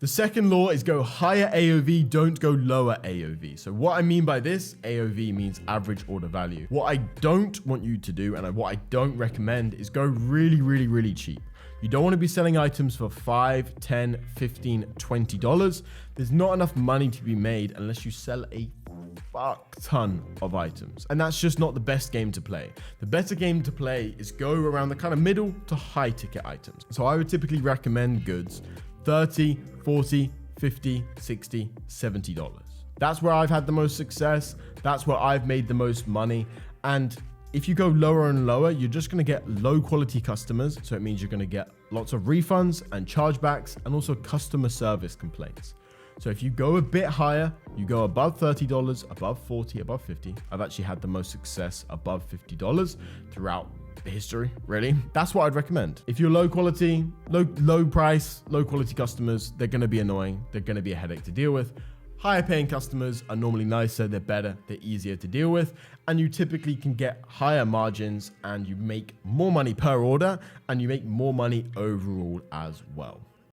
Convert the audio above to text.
The second law is go higher AOV, don't go lower AOV. So what I mean by this, AOV means average order value. What I don't want you to do, and what I don't recommend, is go really cheap. You don't want to be selling items for $5, $10, $15, $20. There's not enough money to be made unless you sell a fuck ton of items. And that's just not the best game to play. The better game to play is go around the kind of middle to high ticket items. So I would typically recommend goods $30, $40, $50, $60, $70. That's where I've had the most success. That's where I've made the most money. And if you go lower and lower, you're just going to get low quality customers. So it means you're going to get lots of refunds and chargebacks and also customer service complaints. So if you go a bit higher, you go above $30, above $40, above $50. I've actually had the most success above $50 throughout the history, really. That's what I'd recommend. If you're low quality, low price, low quality customers, they're going to be annoying. They're going to be a headache to deal with. Higher paying customers are normally nicer, they're better, they're easier to deal with, and you typically can get higher margins and you make more money per order and you make more money overall as well.